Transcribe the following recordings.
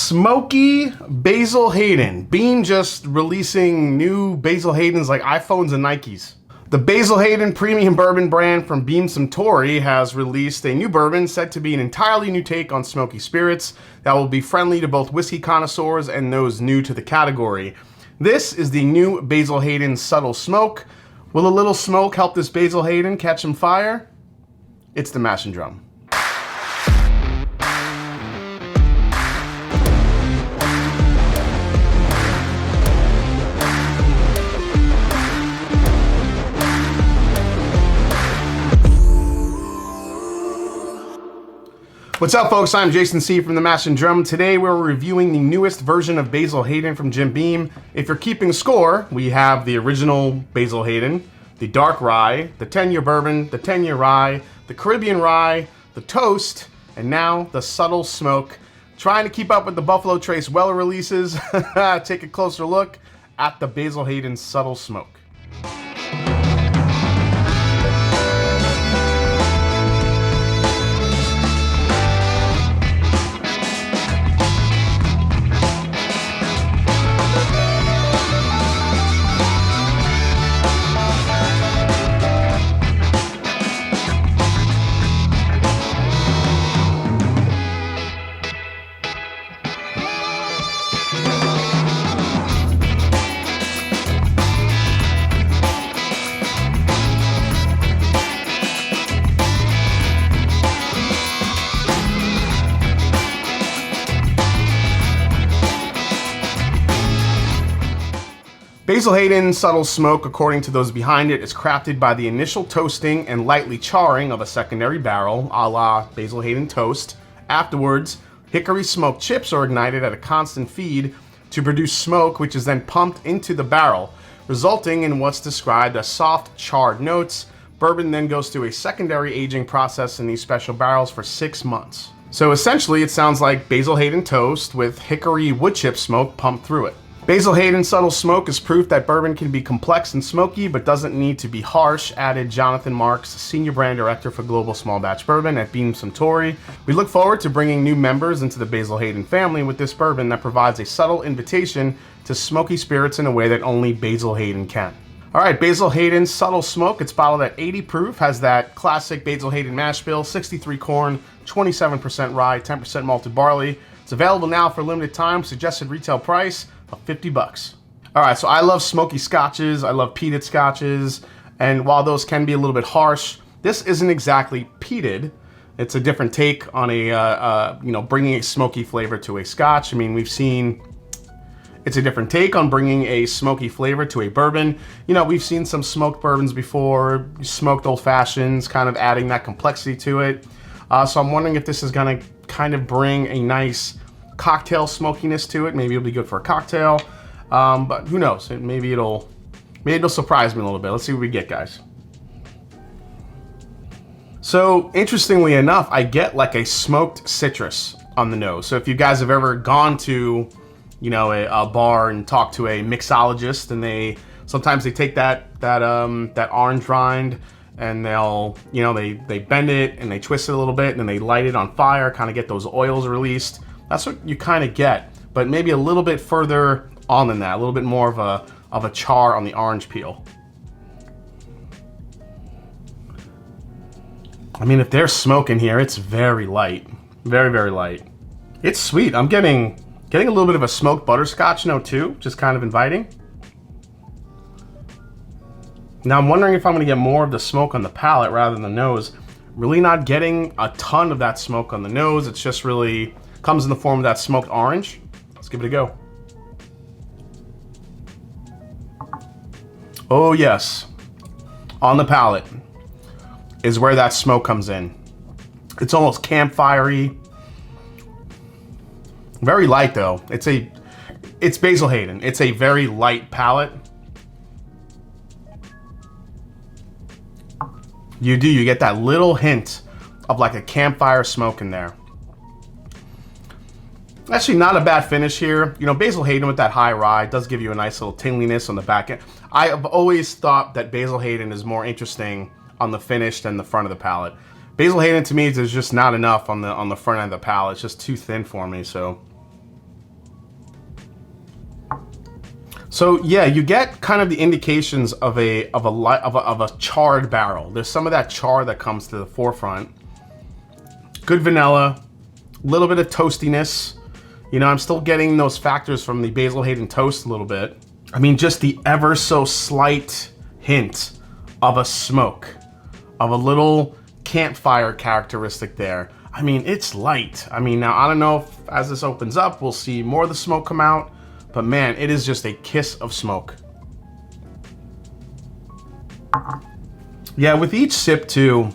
Smoky Basil Hayden. Beam just releasing new Basil Haydens like iPhones and Nikes. The Basil Hayden premium bourbon brand from Beam Suntory has released a new bourbon said to be an entirely new take on smoky spirits that will be friendly to both whiskey connoisseurs and those new to the category. This is the new Basil Hayden Subtle Smoke. Will a little smoke help this Basil Hayden catch some fire? It's the Mash and Drum. What's up, folks? I'm Jason C. from the Mash and Drum. Today we're reviewing the newest version of Basil Hayden from Jim Beam. If you're keeping score, we have the original Basil Hayden, the dark rye, the 10-year bourbon, the 10-year rye, the Caribbean rye, the toast, and now the subtle smoke. Trying to keep up with the Buffalo Trace Weller releases, take a closer look at the Basil Hayden Subtle Smoke. Basil Hayden Subtle Smoke, according to those behind it, is crafted by the initial toasting and lightly charring of a secondary barrel, a la Basil Hayden Toast. Afterwards, hickory-smoked chips are ignited at a constant feed to produce smoke, which is then pumped into the barrel, resulting in what's described as soft, charred notes. Bourbon then goes through a secondary aging process in these special barrels for 6 months. So essentially, it sounds like Basil Hayden Toast with hickory wood chip smoke pumped through it. Basil Hayden Subtle Smoke is proof that bourbon can be complex and smoky, but doesn't need to be harsh, added Jonathan Marks, Senior Brand Director for Global Small Batch Bourbon at Beam Suntory. We look forward to bringing new members into the Basil Hayden family with this bourbon that provides a subtle invitation to smoky spirits in a way that only Basil Hayden can. All right, Basil Hayden Subtle Smoke. It's bottled at 80 proof, has that classic Basil Hayden mash bill, 63 corn, 27% rye, 10% malted barley. It's available now for a limited time, suggested retail price of $50. All right, so I love smoky scotches. I love peated scotches. And while those can be a little bit harsh, this isn't exactly peated. It's a different take on bringing a smoky flavor to a scotch. I mean, it's a different take on bringing a smoky flavor to a bourbon. You know, we've seen some smoked bourbons before, smoked old fashions, kind of adding that complexity to it. So I'm wondering if this is gonna kind of bring a nice cocktail smokiness to it. Maybe it'll be good for a cocktail, but who knows? Maybe it'll surprise me a little bit. Let's see what we get, guys. So interestingly enough, I get like a smoked citrus on the nose. So if you guys have ever gone to, you know, a bar and talked to a mixologist, and sometimes they take that orange rind and they bend it and they twist it a little bit and then they light it on fire, kind of get those oils released. That's what you kind of get, but maybe a little bit further on than that, a little bit more of a char on the orange peel. I mean, if there's smoke in here, it's very light, very, very light. It's sweet. I'm getting a little bit of a smoked butterscotch note too, just kind of inviting. Now I'm wondering if I'm gonna get more of the smoke on the palate rather than the nose. Really not getting a ton of that smoke on the nose. It's just really comes in the form of that smoked orange. Let's give it a go. Oh yes, on the palate is where that smoke comes in. It's almost campfirey. Very light though. It's Basil Hayden. It's a very light palate. You get that little hint of like a campfire smoke in there. Actually, not a bad finish here. You know, Basil Hayden with that high rye does give you a nice little tingliness on the back end. I have always thought that Basil Hayden is more interesting on the finish than the front of the palate. Basil Hayden to me, there's just not enough on the front end of the palate. It's just too thin for me, so So yeah, you get kind of the indications of a charred barrel. There's some of that char that comes to the forefront. Good vanilla, a little bit of toastiness. You know, I'm still getting those factors from the Basil Hayden toast a little bit. I mean, just the ever so slight hint of a smoke, of a little campfire characteristic there. I mean, it's light. I mean, now I don't know if as this opens up, we'll see more of the smoke come out, but man, it is just a kiss of smoke. Yeah, with each sip too,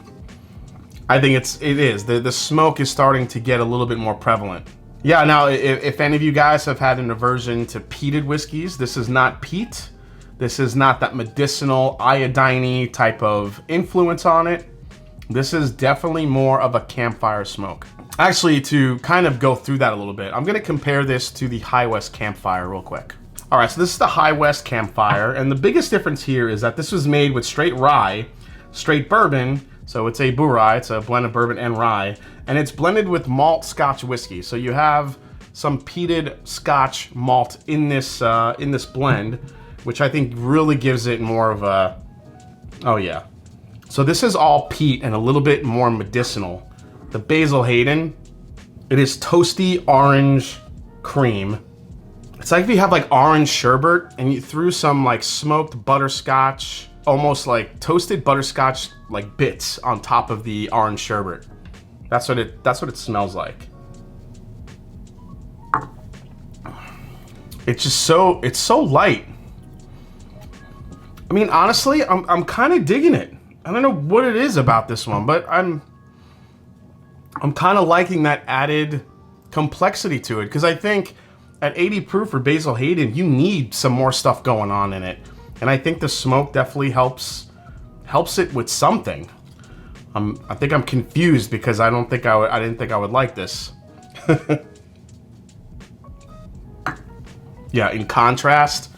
I think the smoke is starting to get a little bit more prevalent. Yeah, now if any of you guys have had an aversion to peated whiskeys, this is not peat. This is not that medicinal iodine-y type of influence on it. This is definitely more of a campfire smoke. Actually, to kind of go through that a little bit, I'm gonna compare this to the High West Campfire real quick. All right, so this is the High West Campfire, and the biggest difference here is that this was made with straight rye, straight bourbon, so it's a rye, it's a blend of bourbon and rye, and it's blended with malt Scotch whiskey. So you have some peated Scotch malt in this blend, which I think really gives it more of a, oh yeah. So this is all peat and a little bit more medicinal. The Basil Hayden, it is toasty orange cream. It's like if you have like orange sherbet and you threw some like smoked butterscotch, almost like toasted butterscotch like bits on top of the orange sherbet. That's what it smells like. It's just it's so light. I mean, honestly, I'm kind of digging it. I don't know what it is about this one, but I'm kind of liking that added complexity to it, because I think at 80 proof for Basil Hayden, you need some more stuff going on in it. And I think the smoke definitely helps it with something. I think I'm confused because I didn't think I would like this. Yeah, in contrast,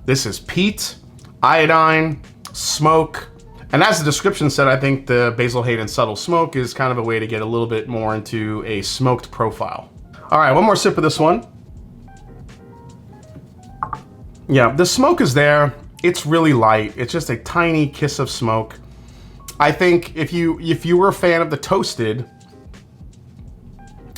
this is peat, iodine, smoke, and as the description said, I think the Basil Hayden Subtle Smoke is kind of a way to get a little bit more into a smoked profile. All right, one more sip of this one. Yeah, the smoke is there. It's really light. It's just a tiny kiss of smoke. I think if you were a fan of the toasted,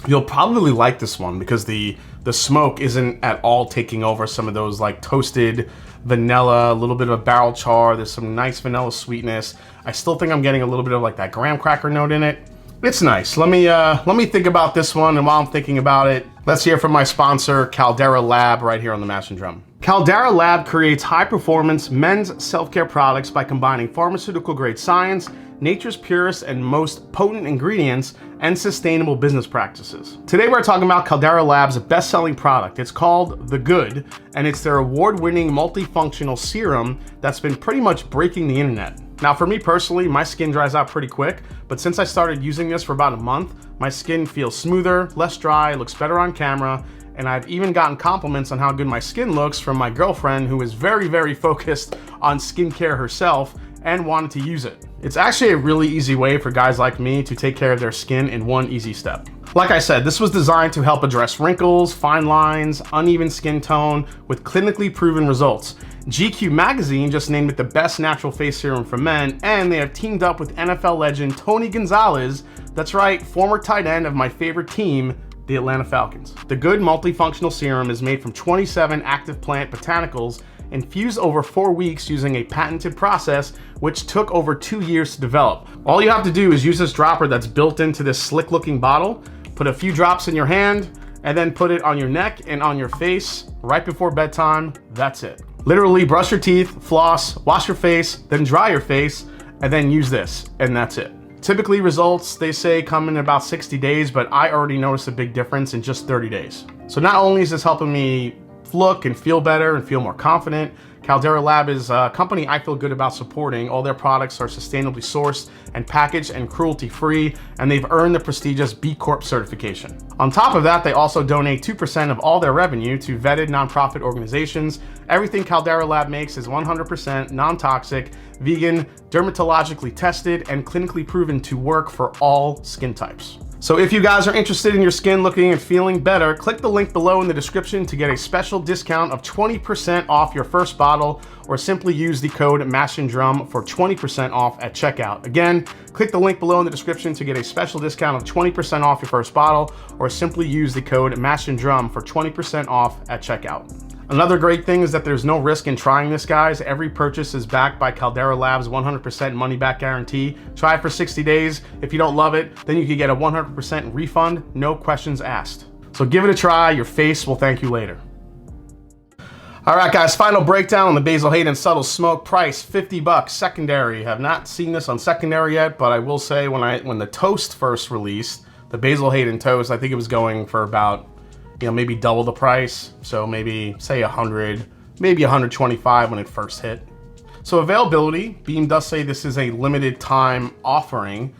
you'll probably like this one because the smoke isn't at all taking over some of those like toasted vanilla, a little bit of a barrel char. There's some nice vanilla sweetness. I still think I'm getting a little bit of like that graham cracker note in it. It's nice. Let me think about this one, and while I'm thinking about it, let's hear from my sponsor, Caldera Lab, right here on the Mash and Drum. Caldera Lab creates high-performance men's self-care products by combining pharmaceutical-grade science, nature's purest and most potent ingredients, and sustainable business practices. Today we're talking about Caldera Lab's best-selling product. It's called The Good, and it's their award-winning multifunctional serum that's been pretty much breaking the internet. Now for me personally, my skin dries out pretty quick, but since I started using this for about a month, my skin feels smoother, less dry, looks better on camera, and I've even gotten compliments on how good my skin looks from my girlfriend, who is very, very focused on skincare herself and wanted to use it. It's actually a really easy way for guys like me to take care of their skin in one easy step. Like I said, this was designed to help address wrinkles, fine lines, uneven skin tone with clinically proven results. GQ magazine just named it the best natural face serum for men, and they have teamed up with NFL legend Tony Gonzalez, that's right, former tight end of my favorite team, the Atlanta Falcons. The Good multifunctional serum is made from 27 active plant botanicals infused over 4 weeks using a patented process which took over 2 years to develop. All you have to do is use this dropper that's built into this slick looking bottle, put a few drops in your hand, and then put it on your neck and on your face right before bedtime. That's it. Literally brush your teeth, floss, wash your face, then dry your face, and then use this, and that's it. Typically results, they say, come in about 60 days, but I already noticed a big difference in just 30 days. So not only is this helping me look and feel better and feel more confident, Caldera Lab is a company I feel good about supporting. All their products are sustainably sourced and packaged and cruelty-free, and they've earned the prestigious B Corp certification. On top of that, they also donate 2% of all their revenue to vetted nonprofit organizations. Everything Caldera Lab makes is 100% non-toxic, vegan, dermatologically tested, and clinically proven to work for all skin types. So if you guys are interested in your skin looking and feeling better, click the link below in the description to get a special discount of 20% off your first bottle, or simply use the code MASHANDDRUM for 20% off at checkout. Again, click the link below in the description to get a special discount of 20% off your first bottle, or simply use the code MASHANDDRUM for 20% off at checkout. Another great thing is that there's no risk in trying this, guys. Every purchase is backed by Caldera Labs' 100% money back guarantee. Try it for 60 days. If you don't love it, then you can get a 100% refund, no questions asked. So give it a try. Your face will thank you later. All right, guys, final breakdown on the Basil Hayden Subtle Smoke. Price, 50 bucks, secondary. Have not seen this on secondary yet, but I will say when the toast first released, the Basil Hayden toast, I think it was going for about, maybe double the price. So maybe say 100, maybe 125 when it first hit. So availability, Beam does say this is a limited time offering,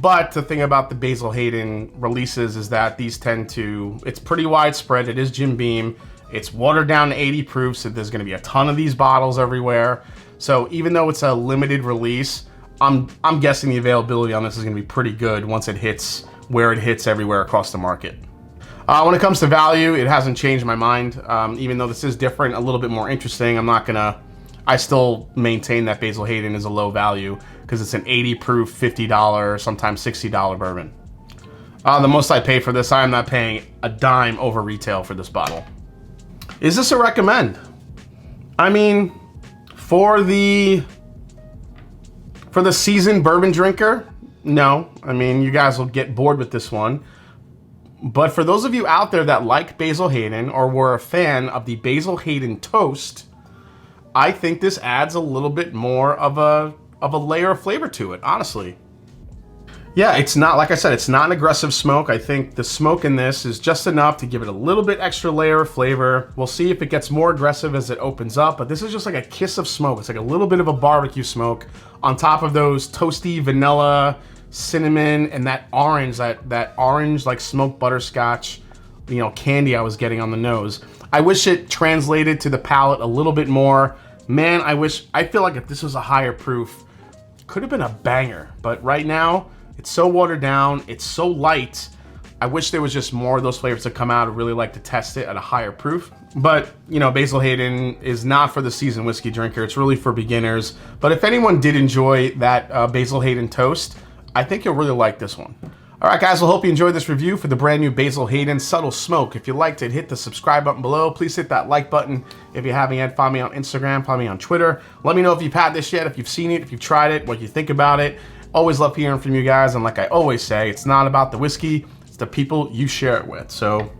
but the thing about the Basil Hayden releases is that these it's pretty widespread. It is Jim Beam. It's watered down to 80 proof, so there's gonna be a ton of these bottles everywhere. So even though it's a limited release, I'm guessing the availability on this is gonna be pretty good once it hits where it hits everywhere across the market. When it comes to value, it hasn't changed my mind. Even though this is different, a little bit more interesting, I still maintain that Basil Hayden is a low value because it's an 80 proof, $50, sometimes $60 bourbon. The most I pay for this, I am not paying a dime over retail for this bottle. Is this a recommend? I mean, for the seasoned bourbon drinker, no. I mean, you guys will get bored with this one. But for those of you out there that like Basil Hayden or were a fan of the Basil Hayden toast, I think this adds a little bit more of a layer of flavor to it, honestly. Yeah, it's not, like I said, it's not an aggressive smoke. I think the smoke in this is just enough to give it a little bit extra layer of flavor. We'll see if it gets more aggressive as it opens up, but this is just like a kiss of smoke. It's like a little bit of a barbecue smoke on top of those toasty vanilla, cinnamon, and that orange like smoked butterscotch, candy I was getting on the nose. I wish it translated to the palate a little bit more. Man, I feel like if this was a higher proof, could have been a banger, but right now, it's so watered down, it's so light. I wish there was just more of those flavors to come out. I'd really like to test it at a higher proof. But, Basil Hayden is not for the seasoned whiskey drinker. It's really for beginners. But if anyone did enjoy that Basil Hayden toast, I think you'll really like this one. All right, guys, I hope you enjoyed this review for the brand new Basil Hayden Subtle Smoke. If you liked it, hit the subscribe button below. Please hit that like button. If you haven't yet, follow me on Instagram, follow me on Twitter. Let me know if you've had this yet, if you've seen it, if you've tried it, what you think about it. Always love hearing from you guys, and like I always say, it's not about the whiskey, it's the people you share it with. So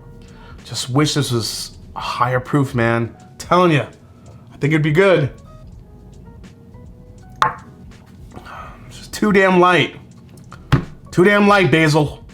just wish this was a higher proof, man. I'm telling you, I think it'd be good. It's just too damn light. Too damn light, Basil.